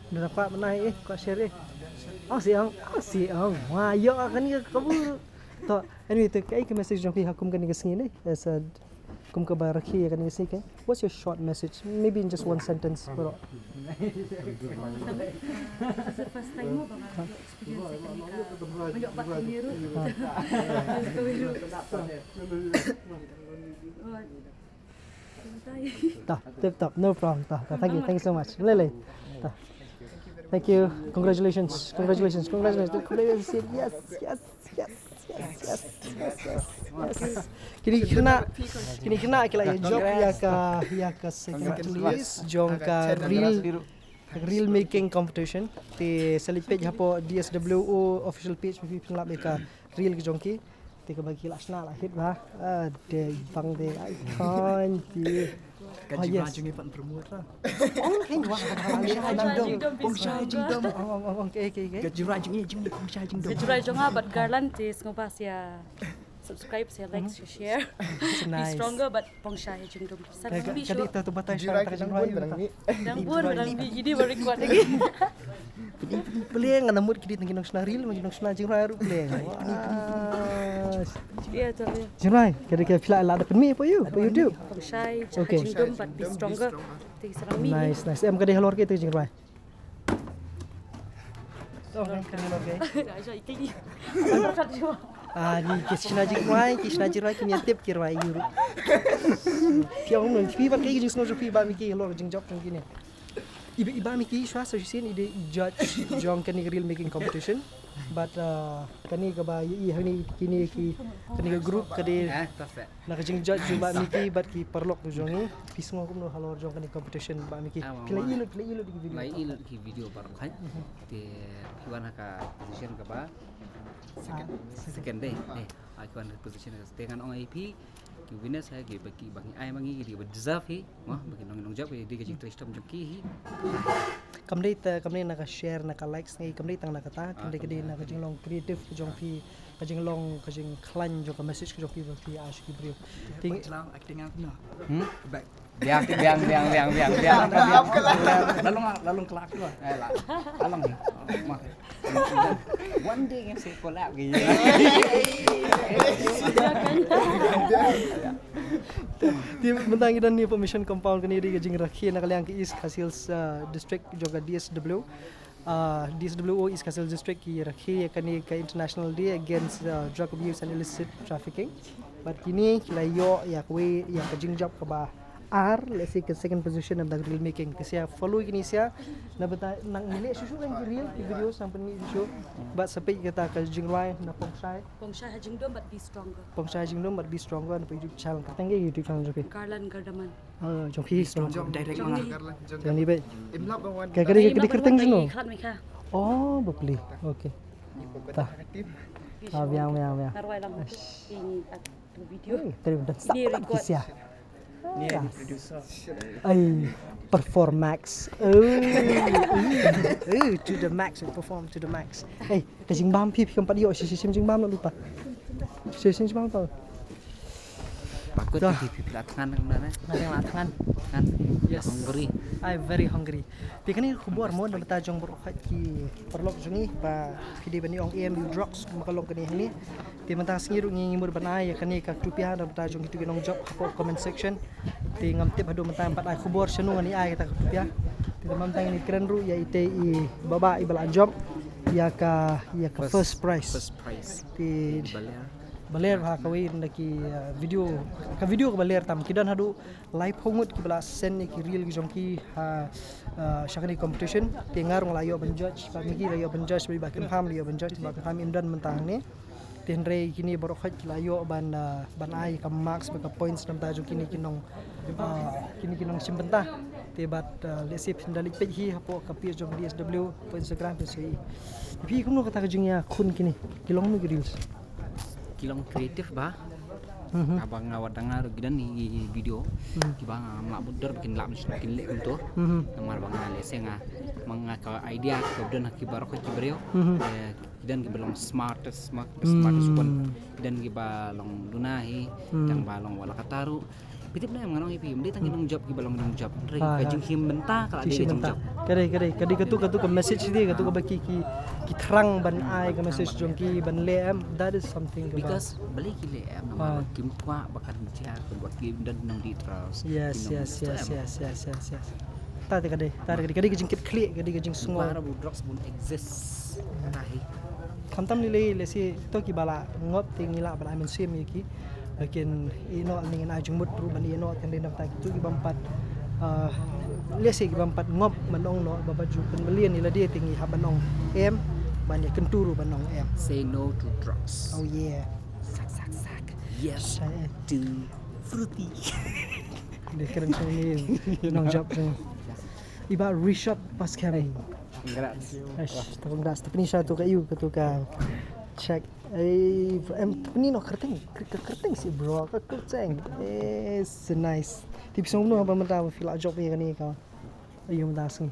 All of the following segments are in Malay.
Udah dapat mana kau share ang wah yo akan ni kabur to anyway to kai ke message jong hakum kan ni kesini ni as a kum ke barakhi kan ni kesini what's your short message maybe in just one sentence bro As a first time mo baka experience ka ni ka mayo pa niru tap no problem thank you so much lele thank you congratulations yes kini kena kila job ya ka second jong ka real making competition ti sali page hapo DSWO official page pi pinlap ka real ke jongki ti ka bagi lasna lah hit ba de bang de icon ti Kaji rajungi pan promote lah. Pongsha jingdom. Okay. Kaji rajungi pongsha jingdom. Kejurai jonga but garland is ngobas ya subscribe, like, share. Be stronger but pongsha jingdom. Kadi tu batai syarah jingrai. Dang pun dang gini baru record lagi. Peleng namut kidi tengin nang snaril nang snang jingrai ru peleng. Yeah, totally. Jingrai, kira fila ala depan me for you do. Pongsha Okay. jingdom but be stronger. Ti sarang mi. Nice. Em kadi halor ke tu jingrai. So, kadi halor ke. Aja ikli. Apa kat jiwa. Ni kisna jingrai kimia tip kirwai yuru. Tiang nun fi ban ke jing sno fi ba mi ke halor jing job jong kini. Iba mi ki shwa so sin ide judge jong kani real making competition but kani ka ba hani kini kani ka group kadi nak jing judge ba mi ki but ki perlok tu jong ni pismo kum no halor jong kani competition ba mi ki play ilu di video Lai ilut ki video baru kan di kiwan ka position ka ba second day kiwan position dengan ong IP ki winner saya ki bagi ai mangi ki deserve hi wah bagi nong job di ka jing tristom joki hi kamdei nak share nak likes ngai kamdei tang nak kata kamdei kedi nak jing long creative jong pi kajing long kajing klan jong ka message jong pi ash ki brio Ting acting aku na. Back. biang Lalong kelak tu lah. alang ni one day yang saya collab gitu Di mentang idan ni permission compound kani di kajing rakhi nak kalian ke East Casils district juga DSW DSWO East Casils district ki rakhi kani ke International Day Against Drug Abuse and Illicit Trafficking but kini kilayo ya kwe ya kajing job ka ba let's say ke second position of the real making kasi follow kini sia na bata nang nili susu kan real video sampai ni show but sampai kata ka jingrai na Pongsha jingdom but be stronger. pongsai jingdom but be stronger na YouTube channel katang YouTube channel joki Garland gardaman. jong hi strong Direct Jong mana? ni. jong ni be Imlap bawan. kaya kadi kerteng jeno Khat mika. oh bapli okay tah biang Narwai lang ini tu video. terima Ini kasih record. sia Ni ada producer. ay performax to the max perform to the max hey kajing bam pi kampat yo sim jing bam lupa sim jing bam tau Bakut Dah. di belakang mana yang latangan kan Yes. hungry I'm very hungry. Pikani khubor mo na batajong berokhat ki perlok jungi pa pidi bani ong em drugs makalok kani hani. Ti mantang singiru ngimur banai ya kani ka tupiah na batajong itu ginong job ko comment section. Ti ngamtip hadu mantang pat ai khubor senu ngani ai kata tupiah. Ti mantang ni keren ru ya ite i baba i bala job ya ka first prize. Ti baler ha kawi ndaki video ka baler tam kidan hadu live hongut ki bala sen ki real ki jongki ha shakani competition ti ngarung layo ban judge pa migi layo ban judge bi bakin ham layo ban judge bakin ham imdan mentang ni tin re kini baru khat layo ban ai ka marks ba ka points nam ta jo kini kinong simbentah ti bat lesip dalik page hi hapo ka page jong DSW po Instagram pe sei pi kuno kata ka jingya kun kini kilong nu reels kilong kreatif bah abang ngawat dengar gidan ni video kibang mak budar bikin lap bikin lek untuk namar bang leseng mengaka idea kemudian kibar ko kibreo gidan gibalong smartest one gidan gibalong lunahi yang balong wala kataru Pitip na mga nang ipim, di tangin ng job gibalong ng job. Re Ah, kajing him benta kala Kisi dia mentah. job. Kadi katu ka message dia katu ka baki ki terang ban ai ka message jong ki ban le am, that is something about. Because balik kile nama kim kwa bakar mencari buat kim dan nang di trust. Yes. Tadi kadi jingkit klik kadi jing semua. Para drugs pun exist. Tahi. Kantam ni le si to ki bala ngop ting ila ban ai men sim ki. Lakin ino ning na jung mut ru ban ino kan dendam ta tu ki bampat lesi ki bampat ngop manong no babaju kan melian ila dia tinggi ha banong em ban ya kenturu banong em. Say no to drugs. Oh yeah. Sak. Yes Saya to fruity. dia keren ni nong job ni. Iba reshot pas kami. Congrats. Ash, takong das tapi ni satu ka you ketuka check ni no kerteng si bro ka kerteng so nice tips song no apa menta feel job ni kan ni ka ayum das ni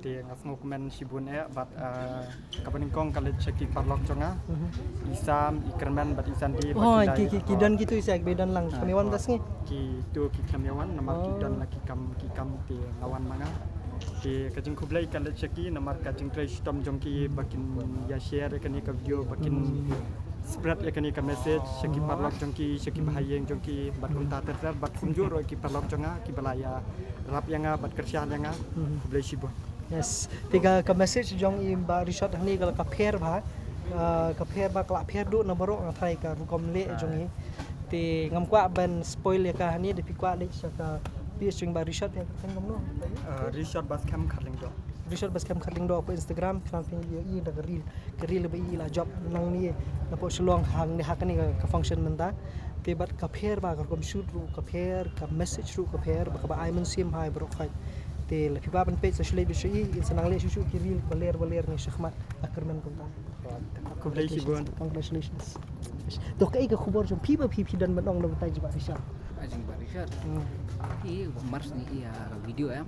Dia ngasno komen sibun bat kapaning kong kali ceki parlok jonga. Isam ikerman bat isan di oh ki dan gitu isa bedan lang kami wan das ni ki tu ki kamyawan nama ki dan lagi kam ti lawan manga. Ki kajing kublai kali ceki nama kajing try stom jongki bakin ya share kan ka video bakin spread ya kan ka message ceki parlok jongki ceki bahayeng jongki bat unta terser bat kunjur ki parlok jonga ki balaya rap yang bat kerjaan yang kublai sibun. yes tiga ka message jong i ba reshot ni kala ka pair ba kala pair du na baro ngai ka rukom le jong i ti ngam kwa ban spoil ya ka ni de pi kwa le ka pi string ba reshot ya kan ngam no Richard Bascam Carling do. Richard Bascam Carling do po Instagram something i da reel ba i la job nang ni na po sulong hang ni hakani ka function menta te bat ka pair ba ka kom shoot ru ka pair ka message ru ka pair ba ka ba ai men sim hai bro khai te la pi ba ban page social bi shi in sanang le shu ki reel baler ni shakhmat akerman kunta Kublai sibun. congratulations to kai ka khubor jom pi dan banong na batai ba Richard Ajing barisat. Mars ni iya video ya.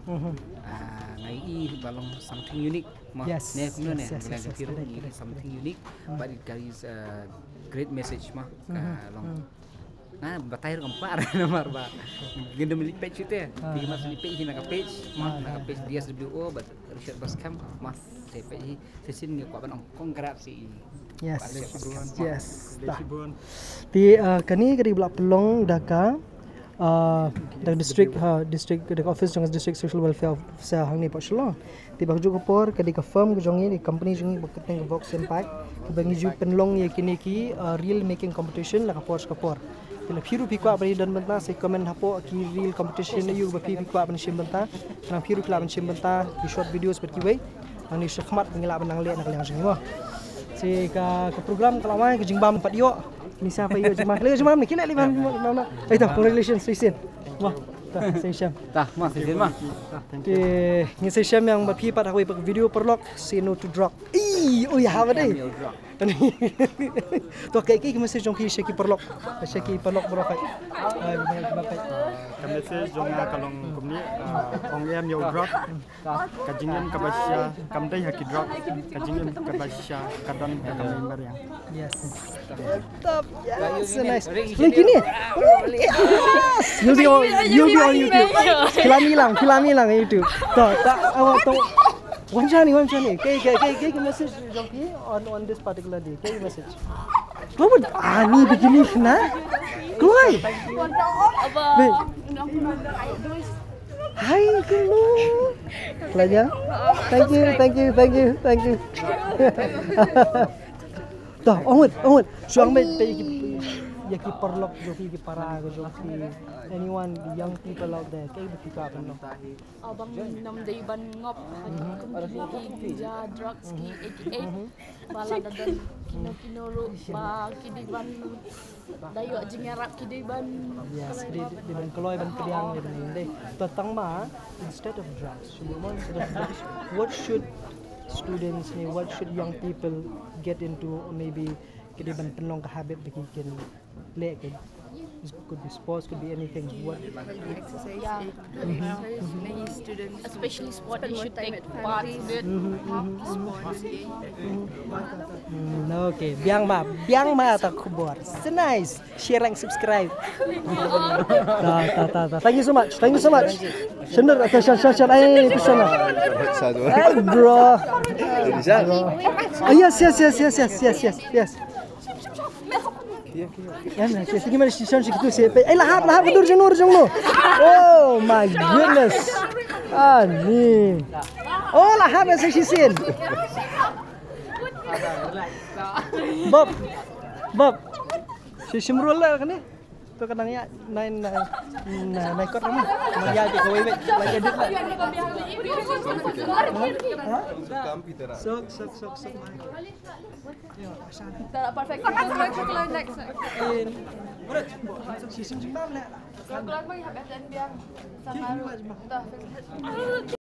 Ngai i balong something unique. Yes, Ne puno ne. yes, Bulan yes, video correct, ni correct, something unique, but it carries a great message mah. Long. Nah, batayar kampar namar ba. Ganda milik page itu ya. Di mas milik page na ka page, mah na ka page dia SWO but Richard Bascam mas se page sesin ni ko ban congrats si. yes Kublai sibun. ti kani kadi bla pelong daka the district the office jong district social welfare sa hangni paslo ti bagju ko por kadi ka firm ko jong ni company jong bakateng box impact bangi ju penlong ye kini ki real making competition la ka por Bila phiru pikwa bani dan benta se comment hapo ki real competition yu ba pikwa bani shim benta nang phiru kla bani shim benta ki short videos bet ki wei ani shakhmat ngila banang le nak liang jing mo si ka program kalau mai ke jingbam pat yo ni siapa yo jima le jima ni kina li mana itu congratulations Risin wah saya Syam Tah, mas sesin mah. ni saya Syam yang berpi pat aku video perlok say no to drug oh ya apa deh to kai message jong ki sheki perlok bro kai Kami se jonga kalong kumni ong em yo drop kajingem kabasya kamdai haki drop kajingem kabasya kadon member yang yes top yes so nice lagi ni yes you'll be on YouTube Kilami lang YouTube tak awak tu Wancani kai message jong ki on this particular day kai message kau buat ani begini kena keluar hai kelu Kelanya thank you dah onward suang bet ya ki perlok joki ki para joki anyone the young people out there kai betika apa no Abang nam day ban ngop ki ja drugs ki 88 bala dadan kino ba ki di ban dayo jingarap ki di ban yes di ban keloy ban priang di ban deh tatang ma instead of drugs what should students ni what should young people get into or maybe kidi ban penong ka habit bikin lek could be sports, could be anything. What? Exercise. Yeah. Many students. Especially sport, Spend you more should time take at part families. in it. Sports. Okay, biang ma tak kubur. So nice. Share and subscribe. Ta. Thank you so much. Shunder, shan. Ay, ito siya na. Ay, bro. Yes. Yan, sige man si Sean sikitu si. Ay, lahap dur jeng no. Oh my goodness. Ni. Oh, lahap yang si Sin. Bob. Si Simrul lah kan ni. Tu kadang ya naik kot ramah. Maya di kau wait lagi edit lah. Sok. Perfect. Next. Si Sim lah. Kalau mau habis dan biar sama.